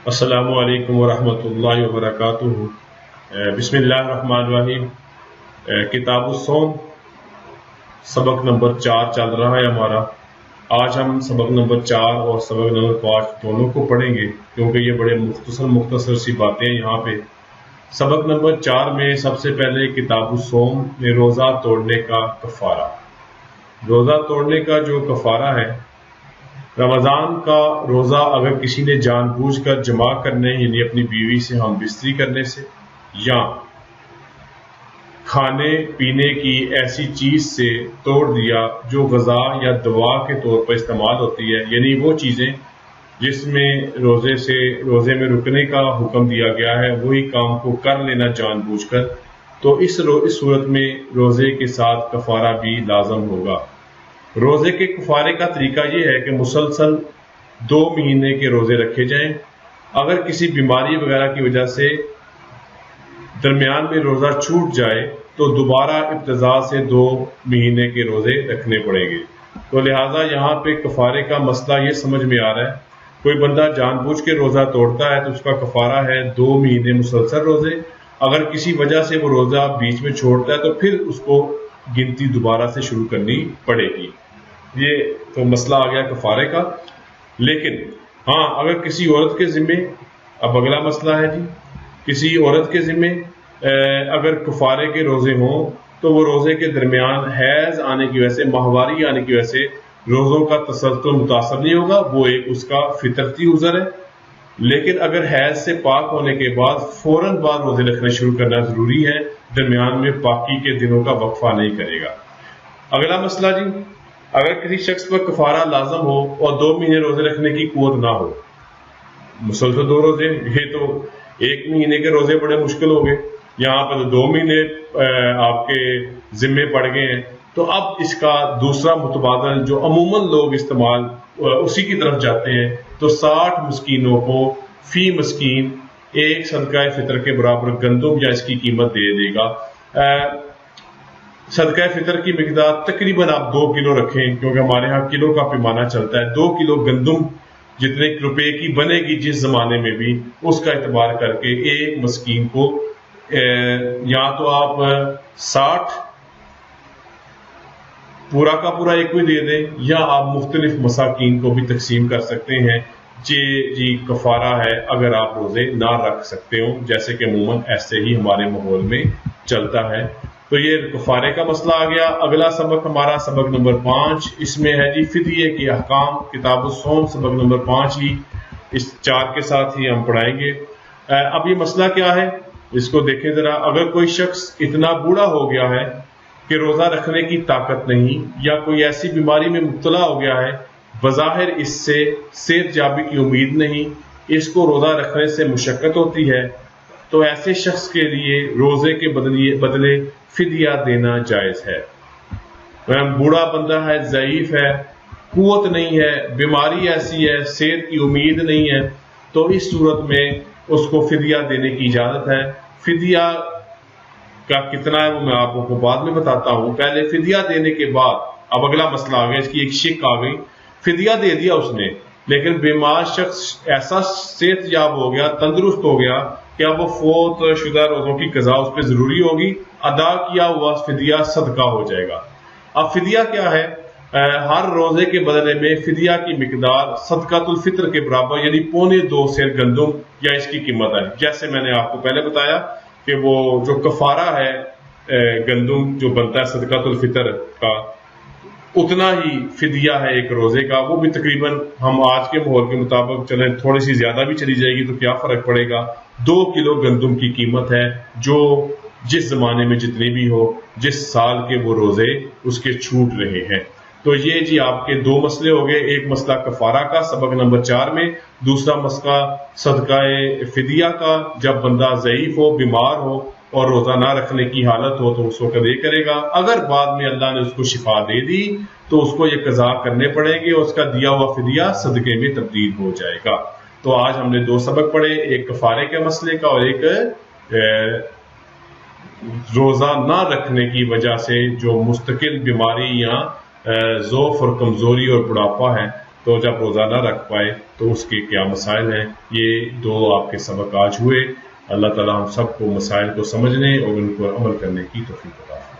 السلام علیکم ورحمۃ اللہ وبرکاتہ۔ بسم اللہ الرحمن الرحیم۔ کتاب الصوم سبق نمبر 4 چل رہا ہے ہمارا۔ آج ہم سبق نمبر 4 اور سبق نمبر 5 دونوں کو پڑھیں گے، کیونکہ یہ بڑے مختصر سی باتیں ہیں یہاں پہ۔ سبق نمبر 4 میں سب سے پہلے کتاب الصوم میں روزہ توڑنے کا کفارہ۔ روزہ توڑنے کا جو کفارہ ہے، رمضان کا روزہ اگر کسی نے جان بوجھ کر جمع کرنے یعنی اپنی بیوی سے ہم بستری کرنے سے یا کھانے پینے کی ایسی چیز سے توڑ دیا جو غذا یا دوا کے طور پر استعمال ہوتی ہے، یعنی وہ چیزیں جس میں روزے میں رکنے کا حکم دیا گیا ہے، وہی کام کو کر لینا جان بوجھ کر، تو اس صورت میں روزے کے ساتھ کفارہ بھی لازم ہوگا۔ روزے کے کفارے کا طریقہ یہ ہے کہ مسلسل 2 مہینے کے روزے رکھے جائیں۔ اگر کسی بیماری وغیرہ کی وجہ سے درمیان میں روزہ چھوٹ جائے تو دوبارہ ابتدا سے 2 مہینے کے روزے رکھنے پڑیں گے۔ تو لہٰذا یہاں پہ کفارے کا مسئلہ یہ سمجھ میں آ رہا ہے، کوئی بندہ جان بوجھ کے روزہ توڑتا ہے تو اس کا کفارہ ہے 2 مہینے مسلسل روزے۔ اگر کسی وجہ سے وہ روزہ بیچ میں چھوڑتا ہے تو پھر اس کو گنتی دوبارہ سے شروع کرنی پڑے گی۔ یہ تو مسئلہ آ گیا کفارے کا۔ لیکن ہاں، اگر کسی عورت کے ذمے، اب اگلا مسئلہ ہے جی، کسی عورت کے ذمے اگر کفارے کے روزے ہوں تو وہ روزے کے درمیان حیض آنے کی وجہ سے، ماہواری آنے کی وجہ سے روزوں کا تسلسل متاثر نہیں ہوگا، وہ ایک اس کا فطرتی عذر ہے۔ لیکن اگر حیض سے پاک ہونے کے بعد فوراً بعد روزے رکھنا شروع کرنا ضروری ہے، درمیان میں پاکی کے دنوں کا وقفہ نہیں کرے گا۔ اگلا مسئلہ جی، اگر کسی شخص پر کفارہ لازم ہو اور 2 مہینے روزے رکھنے کی قوت نہ ہو، مسلسل 2 روزے، یہ تو 1 مہینے کے روزے بڑے مشکل ہو گئے، یہاں پر 2 مہینے آپ کے ذمے پڑ گئے ہیں، تو اب اس کا دوسرا متبادل جو عموماً لوگ استعمال اسی کی طرف جاتے ہیں، تو 60 مسکینوں کو فی مسکین 1 صدقہ فطر کے برابر گندم یا اس کی قیمت دے گا۔ صدقہ فطر کی مقدار تقریباً آپ 2 کلو رکھیں، کیونکہ ہمارے ہاں کلو کا پیمانہ چلتا ہے۔ 2 کلو گندم جتنے روپے کی بنے گی جس زمانے میں بھی، اس کا اعتبار کر کے 1 مسکین کو یا تو آپ 60 پورا کا پورا ایک بھی دے دیں، یا آپ مختلف مساکین کو بھی تقسیم کر سکتے ہیں۔ جی کفارہ ہے اگر آپ روزے نہ رکھ سکتے ہوں، جیسے کہ عموماً ایسے ہی ہمارے ماحول میں چلتا ہے۔ تو یہ کفارے کا مسئلہ آ گیا۔ اگلا سبق ہمارا سبق نمبر 5، اس میں ہے جی فدیے کے احکام۔ کتاب الصوم سبق نمبر 5 ہی اس 4 کے ساتھ ہی ہم پڑھائیں گے۔ اب یہ مسئلہ کیا ہے، اس کو دیکھیں ذرا۔ اگر کوئی شخص اتنا بوڑھا ہو گیا ہے کہ روزہ رکھنے کی طاقت نہیں، یا کوئی ایسی بیماری میں مبتلا ہو گیا ہے بظاہر اس سے صحت یابی کی امید نہیں، اس کو روزہ رکھنے سے مشقت ہوتی ہے، تو ایسے شخص کے لیے روزے کے بدلے فدیہ دینا جائز ہے۔ بوڑھا بندہ ہے، ضعیف ہے، قوت نہیں ہے، بیماری ایسی ہے، صحت کی امید نہیں ہے، تو اس صورت میں اس کو فدیہ دینے کی اجازت ہے۔ فدیہ کا کتنا ہے وہ میں آپ کو بعد میں بتاتا ہوں۔ پہلے فدیہ دینے کے بعد اب اگلا مسئلہ آ گیا، اس کی ایک شک آ گئی۔ فدیہ دے دیا اس نے، لیکن بیمار شخص ایسا صحت یاب ہو گیا، تندرست ہو گیا کہ اب وہ فوت شدہ روزوں کی قضا اس پہ ضروری ہوگی، ادا کیا ہوا فدیہ صدقہ ہو جائے گا۔ اب فدیہ کیا ہے؟ ہر روزے کے بدلے میں فدیہ کی مقدار صدقۃ الفطر کے برابر، یعنی 2.25 سیر گندم یا اس کی قیمت ہے۔ جیسے میں نے آپ کو پہلے بتایا کہ وہ جو کفارہ ہے گندم جو بنتا ہے صدقۃ الفطر کا، اتنا ہی فدیہ ہے ایک روزے کا۔ وہ بھی تقریباً ہم آج کے ماحول کے مطابق چلیں، تھوڑی سی زیادہ بھی چلی جائے گی تو کیا فرق پڑے گا، 2 کلو گندم کی قیمت ہے، جو جس زمانے میں جتنی بھی ہو، جس سال کے وہ روزے اس کے چھوٹ رہے ہیں۔ تو یہ جی آپ کے 2 مسئلے ہو گئے، ایک مسئلہ کفارہ کا سبق نمبر 4 میں، دوسرا مسئلہ صدقہ فدیہ کا۔ جب بندہ ضعیف ہو، بیمار ہو اور روزہ نہ رکھنے کی حالت ہو تو اس وقت یہ کرے گا۔ اگر بعد میں اللہ نے اس کو شفا دے دی تو اس کو یہ قضا کرنے پڑے گی اور اس کا دیا ہوا فدیہ صدقے میں تبدیل ہو جائے گا۔ تو آج ہم نے 2 سبق پڑھے، ایک کفارے کے مسئلے کا اور ایک روزہ نہ رکھنے کی وجہ سے جو مستقل بیماری یا ضعف اور کمزوری اور بڑھاپا ہے تو جب روزہ نہ رکھ پائے تو اس کے کیا مسائل ہیں. یہ دو آپ کے سبق آج ہوئے. اللہ تعالیٰ ہم سب کو مسائل کو سمجھنے اور ان پر عمل کرنے کی توفیق عطا فرمائے.